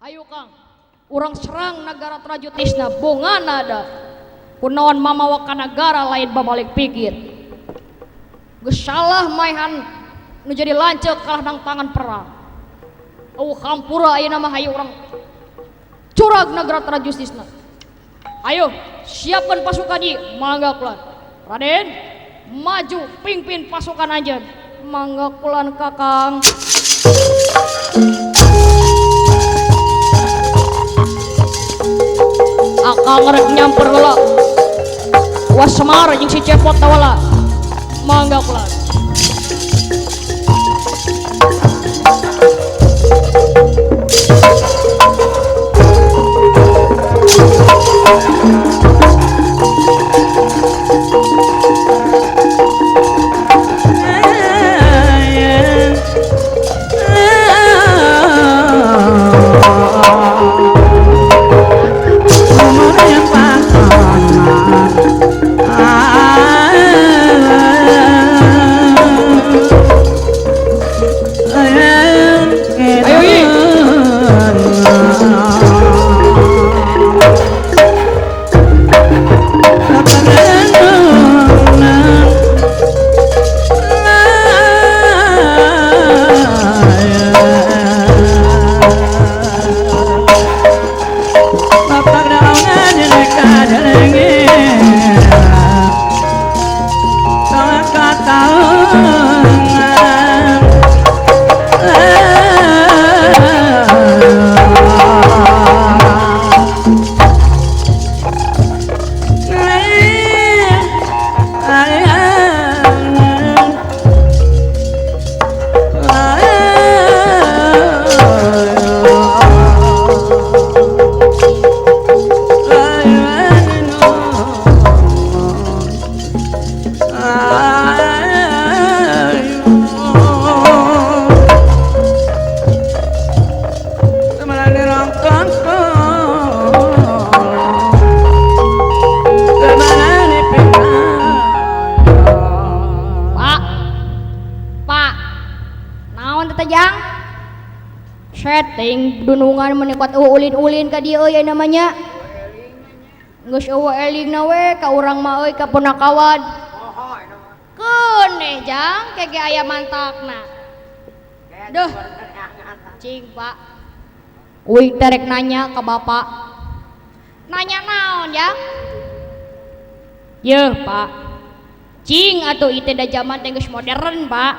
Ayo Kang, urang serang negara Trajutisna bongan ada. Kunaon mamawa ka negara lain babalik pikir. Geus salah maihan nu jadi lanceuk kalah nang tangan perang. Hampura ayeuna mah hayu urang curag negara Trajutisna. Ayo, siapkan pasukan ieu, mangga kulan. Raden, maju pimpin pasukan anjeun. Mangga kulan Kakang. Akang rek nyamper heula. Wasmar jeung si Cepot tawala. Mangga kulan. Setting dunungan menikuat ulin-ulin ka dieu ya namanya. Geus eueuh elingna we ka urang mah euy ka punakawan. Keuneh jang kege aya mantakna. Duh. Cing Pak. Uing terek nanya ka Bapak. Nanya naon jang? Yeuh Pak. Cing atuh ieu teh da zaman teh geus modern Pak.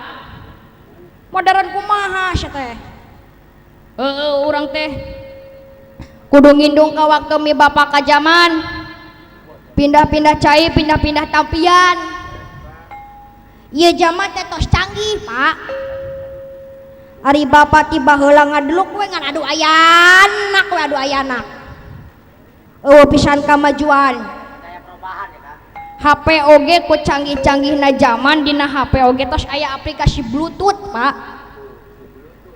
Modern kumaha sia teh? Urang teh kudu ngindung ka waktu mi bapak ka zaman pindah-pindah cai, pindah-pindah tampian. Ieu zaman teh tos canggih Pak. Ari bapak tiba heula ngadeluk we ngan adu ayanak we adu ayanak. Eueuh pisan kamajuan. Daya perubahan ya Kak. HP oge ku canggih-canggihna zaman dina HP oge tos aya aplikasi Bluetooth Pak.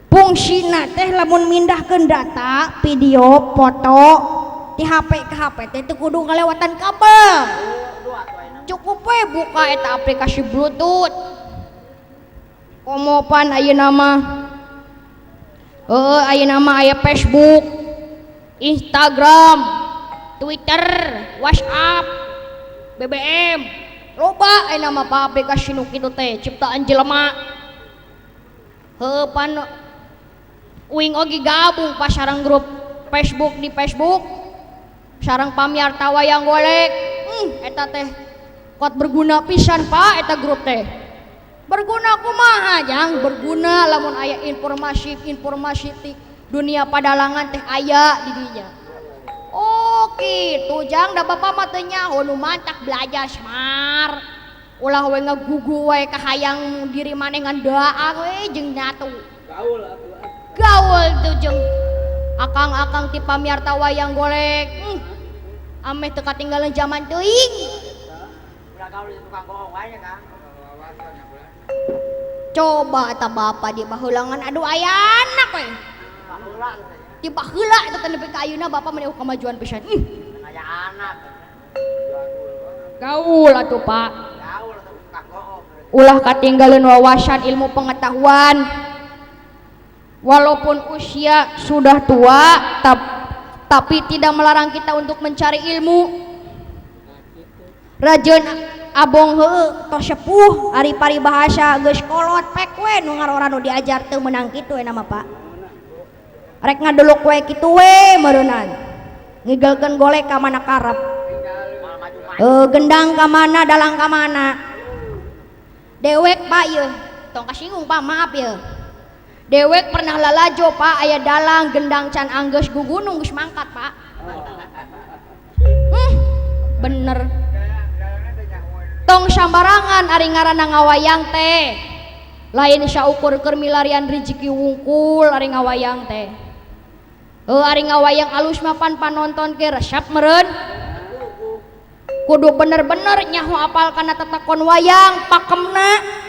Fungsina teh lamun mindahkeun data, video, foto ti HP ke HP teh teu kudu ngalewatan kabel. Cukup we buka eta aplikasi Bluetooth. Komopan ayeuna mah. Ayeuna mah aya Facebook, Instagram, Twitter, WhatsApp, BBM. Loba ayeuna mah aplikasi nu kitu teh ciptaan jelema. Pan uing ogi gabung pas sareng grup Facebook di Facebook sareng pamiarta wayang golek. Eta teh kot berguna pisan Pak eta grup teh. Berguna kumaha jang? Berguna lamun aya informasi ti dunia padalangan teh aya di dinya. Oh kitu jang da Bapak mah teu nyaho nu mantak belajar smart. Ulah we ngagugu we kahayang diri maneh ngan daang we jeung nyatu. Gaul tuh jeung akang-akang ti pamiarta wayang golek. Ameh teu katinggalan zaman teuing. Ulah gaul di tukang bohong wae Kang. Coba eta Bapak di baheulangan adu ayanak we. Baheula teh. Ti baheula eta teh nepi ka ayeuna Bapak meni kamajuan pisan. Aya anak. Gaul atuh Pak. Gaul atuh tukang bohong. Ulah katinggalan wawasan ilmu pengetahuan. Walaupun usia sudah tua, tapi tidak melarang kita untuk mencari ilmu. Rajeun abong heueuh tos sepuh ari paribahasa geus kolot pek we nu ngarora nu diajar teu meunang kitu we nama Pak. Rek ngadeluk we kitu we meureunnan. Ngigelkeun golek ka mana karep. Gendang ka mana dalang ka mana. Dewek Pak ieu. Tong kasinggung Pak, maaf ya. Dewek pernah lalajo Pak aya dalang gendang can anggeus gugunung geus mangkat Pak. Bener. Tong sambarangan ari ngaranna ngawayang teh. Lain saukur keur milarian rezeki wungkul ari ngawayang teh. Ari ngawayang alus mapan panonton ke resep meureun. Kudu bener-bener nyaho apal kana tetekon wayang pakemna.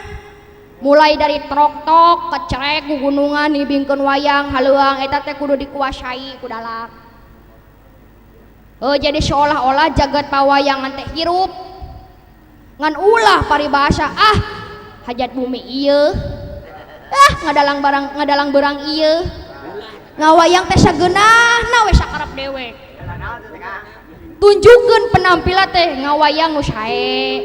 Mulai dari trok-tok, kecerek, gugunungan, hibingkeun wayang, haleuang eta teh kudu dikuasai ku dalang. Jadi seolah-olah jagat pawayangan teh hirup. Ngan ulah paribahasa hajat bumi ieu. Ngadalang berang ieu. Ngawayang teh sageunahna we sakarep dewe. Tunjukkeun penampilan teh ngawayang nu sae.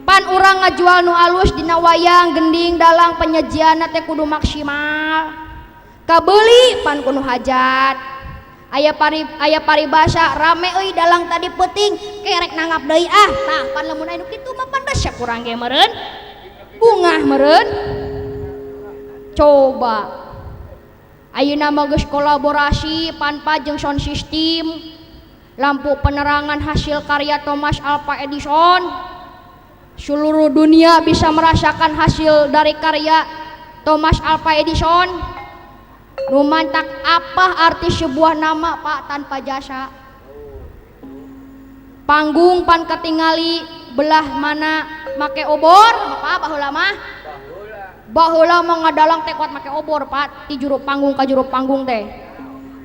Pan urang ngajual nu alus dina wayang gending dalang penyajianna teh kudu maksimal. Kabeuli pan kudu hajat. Aya paribasa rame euy dalang tadi peuting kerek nanggap deui tah pan lamun aya nu kitu mah pan resep urang ge meureun. Bungah meureun. Coba. Ayeuna mah geus kolaborasi Panpa jeung sound system. Lampu penerangan hasil karya Thomas Alva Edison. Seluruh dunia bisa merasakan hasil dari karya Thomas Alva Edison. Nu mantak apa arti sebuah nama Pak tanpa jasa. Panggung pan ketingali belah mana make obor Pak baheula mah. Baheula mah ngadalang teh kuat make obor Pak ti juru panggung ka juru panggung teh.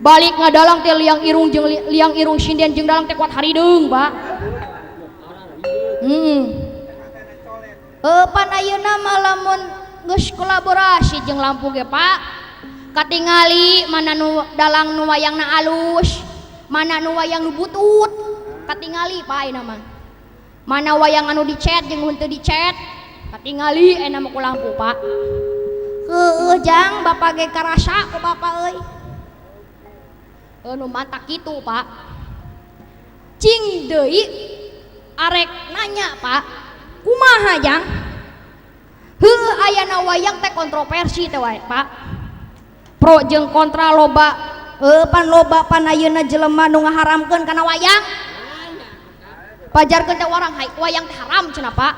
Balik ngadalang teh liang irung jeung liang irung sinden jeung dalang teh kuat harideung Pak. Pan ayeuna mah lamun geus kolaborasi jeung lampu ge Pak. Katingali mana nu dalang nu wayangna alus, mana nu wayang nu butut. Katingali Pak ayeuna mah. Mana wayang anu dicet jeung nu teu dicet. Katingali ayeuna mah ku lampu Pak. Heueuh jang Bapak ge karasa ku Bapak euy. Nu mantak kitu Pak. Cing deui arek nanya Pak. Kumaha jang? Heueuh ayana wayang teh kontroversi teh wae Pak. Pro jeung kontra loba. Pan loba pan ayeuna jelema nu ngaharamkeun kana wayang. Pajarkeun teh urang wayang teh haram cenah Pak.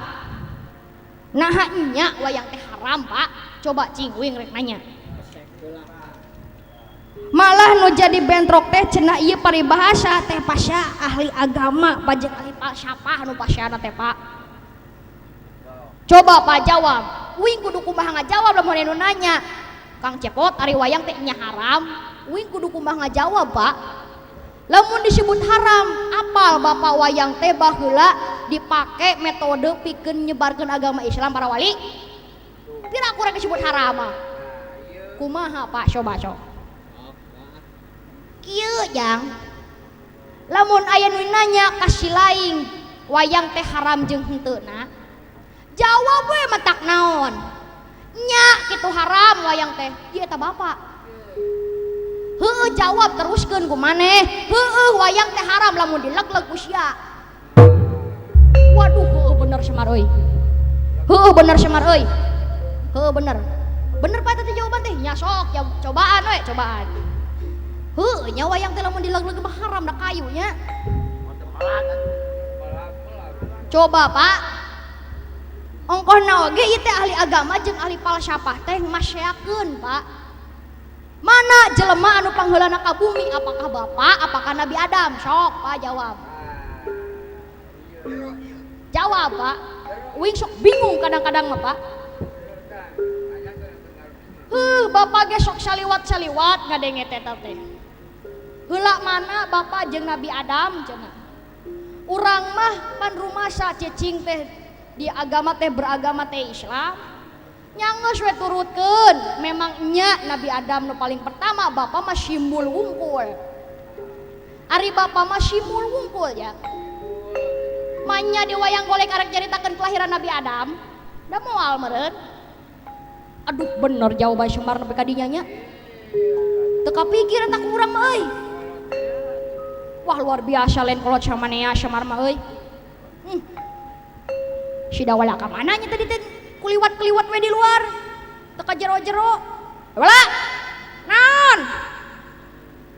Naha nya wayang teh haram Pak? Coba cing uing rek nanya. Malah nu jadi bentrok teh cenah ieu paribahasa teh pasya ahli agama pajeng ahli falsafah nu pasyana teh Pak. Coba Pak jawab. Uing kudu kumaha ngajawab lamun anu nanya. Kang Cepot ari wayang teh nya haram. Uing kudu kumaha ngajawab Pak. Lamun disebut haram, apal Bapak wayang teh baheula dipake metode pikeun nyebarkeun agama Islam para wali. Pira kurang disebut haram. Kumaha Pak coba. Kieu jang. Lamun aya nu nanya kasih laing wayang teh haram jeung henteuna. Jawab we matak naon. Nya kitu haram wayang teh. Ieu eta Bapak. Heueuh jawab teruskeun ku maneh. Heueuh wayang teh haram lamun dilegleg ku sia. Waduh heueuh bener Semar euy. Heueuh bener Semar euy. Heueuh bener. Bener Pak eta jawaban teh. Nya sok cobaan we cobaan. Heueuh nya wayang teh lamun dilegleg mah haram da kayunya. Coba Pak. Ongkohna oge ieu teh ahli agama jeung ahli falsafah teh masyakeun Pak. Mana jelema anu pangheulana ka bumi? Apakah Bapak? Apakah Nabi Adam? Sok Pak jawab. Jawab Pak. Uing sok bingung kadang-kadang mah Pak. Bapak ge sok saliwat-saliwat ngadenge eta teh. Heula mana Bapak jeung Nabi Adam cenah. Urang mah pan rumasa cicing teh di agama teh beragama teh Islam. Nyanggeus we turutkeun. Memang nya Nabi Adam nu paling pertama bapa mah simbol wungkul. Ari bapa mah simbol wungkul ya. Manya di wayang golek arek caritakeun kelahiran Nabi Adam. Da moal meureun. Aduh bener jawaban Semar nepi ka dinya nya. Teu kapikir eta ku urang mah euy. Wah luar biasa lain kolot samanea Semar mah euy. Si Dawala ka mana nya tadi teh kuliwat-kuliwat we di luar. Teu ka jero-jero. Dawala. Naon?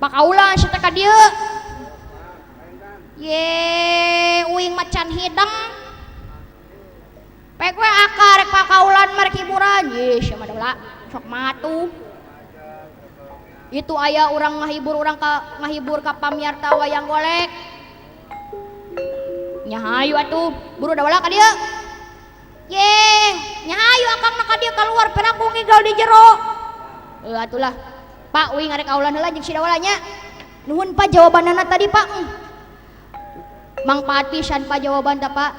Pakaulah si teh ka dieu. Ye, uing macan hidang. Pek we akar rek pakaulan marek hiburan. Ye, sia mah Dawala sok matu. Itu aya urang ngahibur ka pamiarta wayang golek. Nyahayu atuh, buru Dawala ka dieu. Ye, nyahayu akang ka dieu keluar pena ku ngigal di jero. Atulah. Pak uing arek aulan heula jeung si Dawala nya. Nuhun Pak jawabanana tadi Pak. Mangpaat pisan Pak jawaban teh Pak.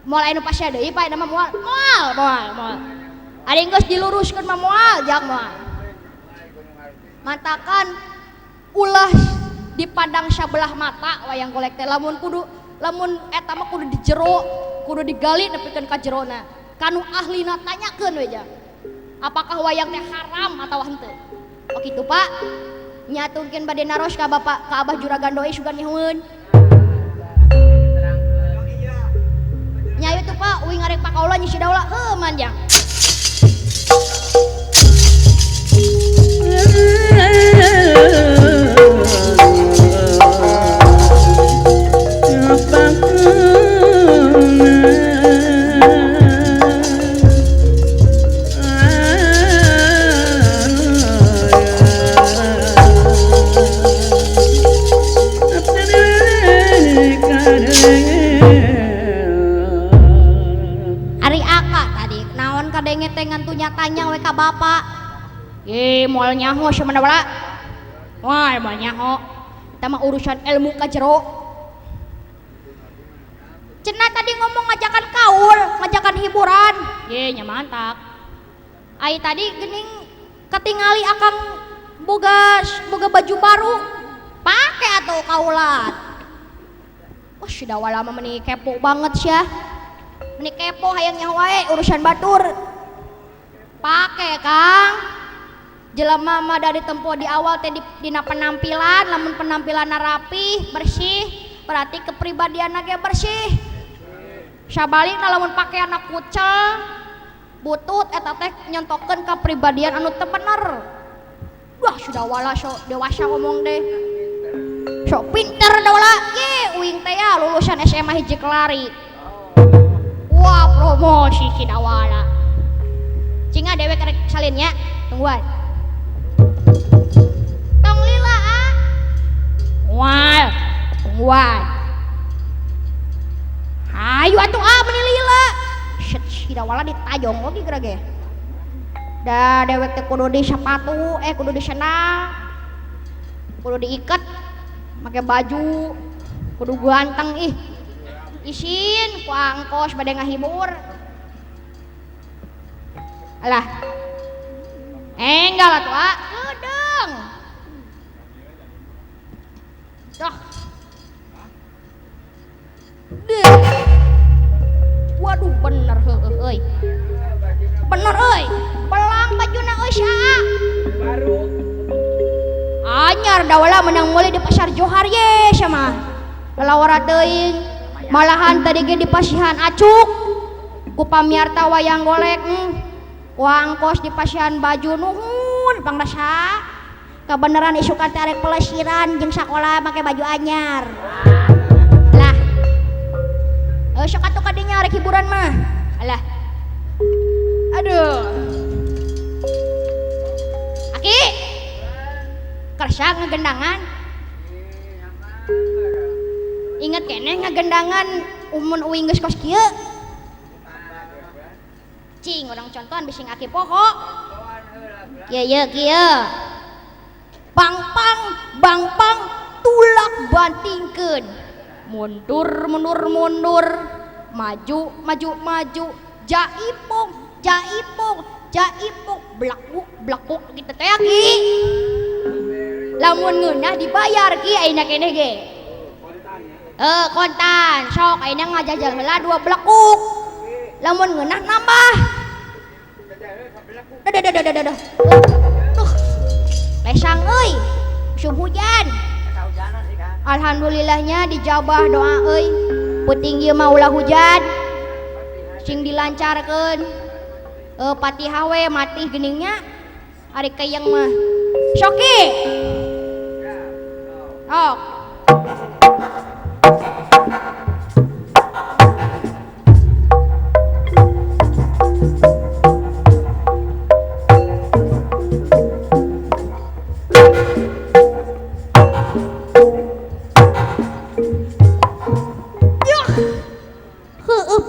Moal anu pasya deui Pak nama moal. Moal. Ari geus diluruskeun mah moal, jak moal. Mantakan ulah di padang sabelah mata wayang golek teh lamun eta mah kudu dijero, kudu digali nepikeun ka jerona. Kanu ahlina tanyakeun we ja. Apakah wayang teh haram atawa henteu? Oh kitu Pak. Nyatungkeun bade naros ka Bapak ka Abah Juragan Doi sugan nyeueun. Nyayu tuh Pak, uing arek pakaula nya si Dawala heuh manjang. Tengan tuh nyatanya we ka Bapak. Ye moal nyaho sia Dawala. Wah moal nyaho. Eta mah urusan ilmu ka jero. Cenah tadi ngomong ngajakan kaul, ngajakan hiburan. Ye nya mantap. Ai tadi geuning katingali akang boga baju baru. Pake atuh kaulat. Wah si Dawala mah meuni kepo banget sia. Meuni kepo hayang nyaho wae urusan batur. Pake Kang jelema mah dari tempo di awal teh dina penampilan lamun penampilanna rapi bersih berarti kepribadianna ge bersih. Sabalikna lamun pakaianna kucel butut eta teh nyontokeun kepribadian anu teu bener. Wah sudah wala sok dewasa ngomong deh. Sok pinter Dawala. Ye uing teh ya lulusan SMA hiji kelari. Wah promosi si Dawala. Cinga dewek rek salinnya tungguan. Tong lila ah. Wah, tungguan. Hayu atuh ah meuni lila. Si Dawala ditajong oge gerage. Da dewek teh kudu di sepatu, kudu di sendal. Kudu diiket make baju, kudu ganteng ih. Isin ku angkos bade ngahibur. Alah. Enggak atuh ah, keudeng. Dah. Waduh bener heueuh euy. Bener euy. Belang bajuna euy saha? Baru. Anyar Dawala menang mulai di pasar Johar ye sama. Lelawara teuing. Malahan tadi ge di pasihan acuk. Ku pamiarta wayang golek. Wangkos di pasihan baju nuhun pangdasa kebeneran isukan teh arek pelesiran jeung sakola make baju anyar lah sok atuh ka dinya arek hiburan mah alah aduh Aki kersa ngagendangan inget keneh ngagendangan umun uing geus kos kieu cing orang contohan bising Aki poho kieu kieu bangpang tulak bantingkeun mundur maju jaipong caipuk blakuk gitu teh ki. Lamun ngeunah dibayar ki ayeuna keneh ge. Kontan, sok ayeuna ngajajal heula 2 blakuk. Lamun ngeunah nambah. Dadah. Lesang euy. Musim hujan. Alhamdulillahnya dijabah doa euy. Puting ieu mah ulah hujan. Sing dilancarkeun. Patihah we mati geningnya. Ari kayang mah. Soki. Oh.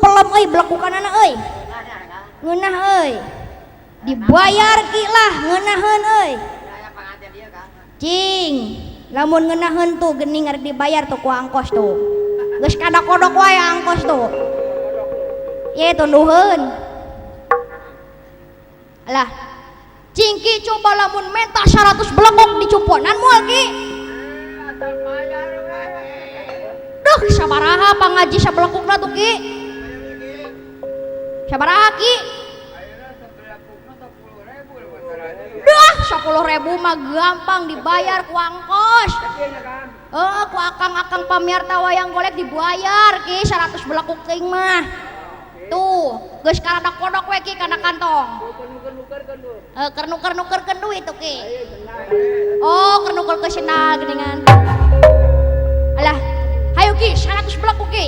Pelem euy blekukanana euy. Ngeunah euy. Dibayar ki lah ngeunaheun euy. Cing, lamun ngeunaheun tuh geuning arek dibayar tuh ku angkos tuh. Geus kada kodok wae angkos tuh. Ye tunduheun. Alah. Cingki coba lamun menta 100 blekok dicuponan moal ki. Duh, sabaraha pangaji sablekukna tuh ki? Sabaraha ki? Duh, 10.000 mah gampang dibayar ku angkos. Ku akang-akang pamirta wayang golek dibayar ki 100 blekuk teuing mah. Tuh, geus karada kodok we ki kana kantong. Keur nuker-nukerkeun duit tuh ki. Oh, keur nuker sendal geuningan. Alah, hayu ki 100 blekuk ki.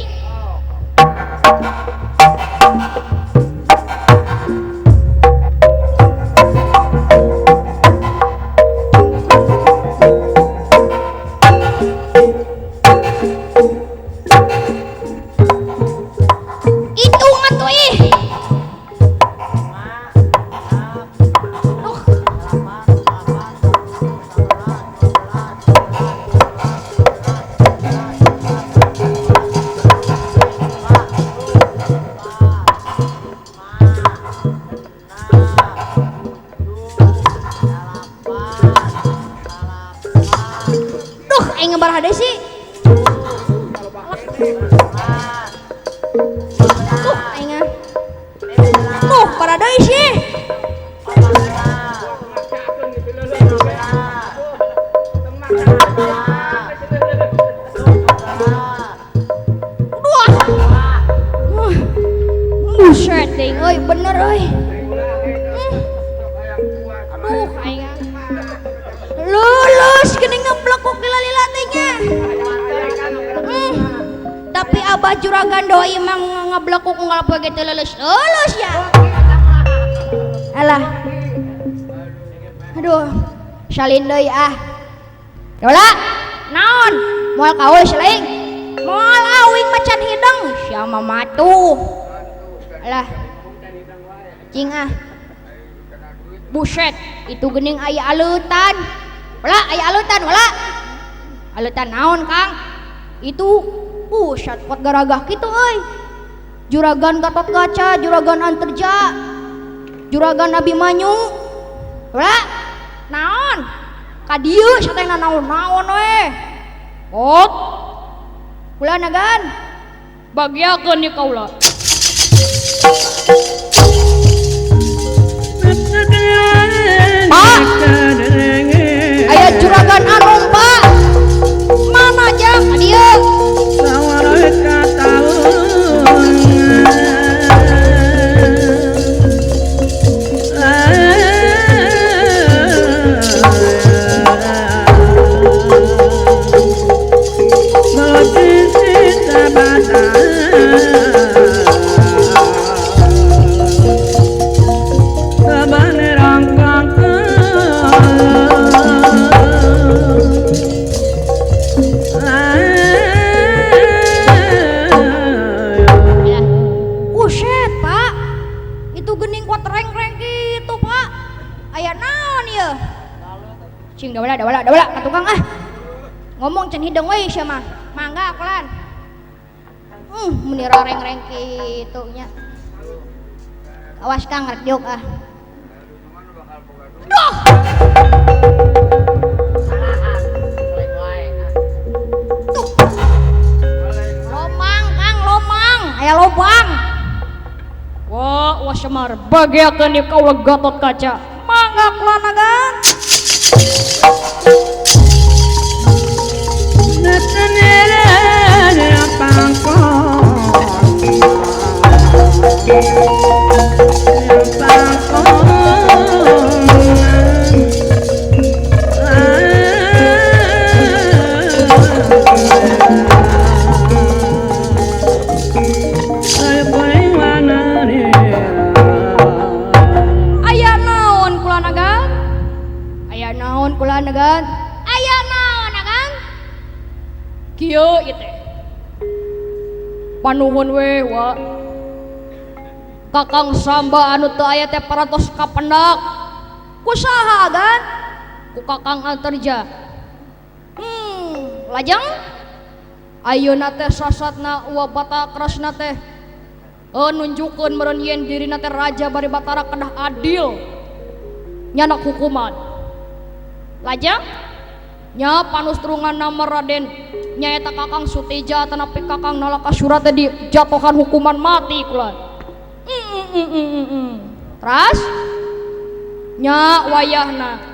Ngebar hade sih. Aing. Para deui sih. Buset ding euy, bener euy. Aduh, aing. Lulus geuning ngeblekuk lila-lila teh nya. Tapi abah juragan doi emang ngeblekuk ngalapoe ge teu lulus ya. Alah. Aduh, salin deui ah. Dola, naon? Moal kaul seleing. Moal awing macan hideng, sia mah matuh. Alah. Cing ah. Buset, itu geuning aya aleutan. Wala aya aleutan wala. Aleutan naon, Kang? Itu syatpot garagah kitu euy. Juragan Gatot Kaca, juragan Anterja, juragan Abimanyu. Wala naon? Ka dieu satena naon-naon we. Pot. Kula nagan. Bagiakeun ni kaula. Pak, aya juragan anu Pak. Mana jang dieu? Dawala ka tukang ah. Ngomong can hidung we sia mah. Mangga akulan. Mun rareng-reng kitu nya. Awas Kang rek diuk ah. Lomang Kang lomang aya lobang. Wah Semar bagiakeun ieu kaula Gatot Kaca. Mangga kulanagan. Aya naon kulanagan? Aya naon kulanagan? Aya naon agan? Kieu ieu teh. Panuhun we wa. Kakang Samba anu teu aya teh parantos kapendak. Kusaha agan? Ku Kakang Antarja. Lajang? Ayeuna teh sasatna uwa Batakresna teh nunjukkeun meureun yen dirina teh raja bari Batara kedah adil nyanak hukuman. Lajang? Nya panustrungan nama Raden nyaeta Kakang Suteja tanapi Kakang Nalakasura teh dijatuhkan hukuman mati kula. Teras nya wayahna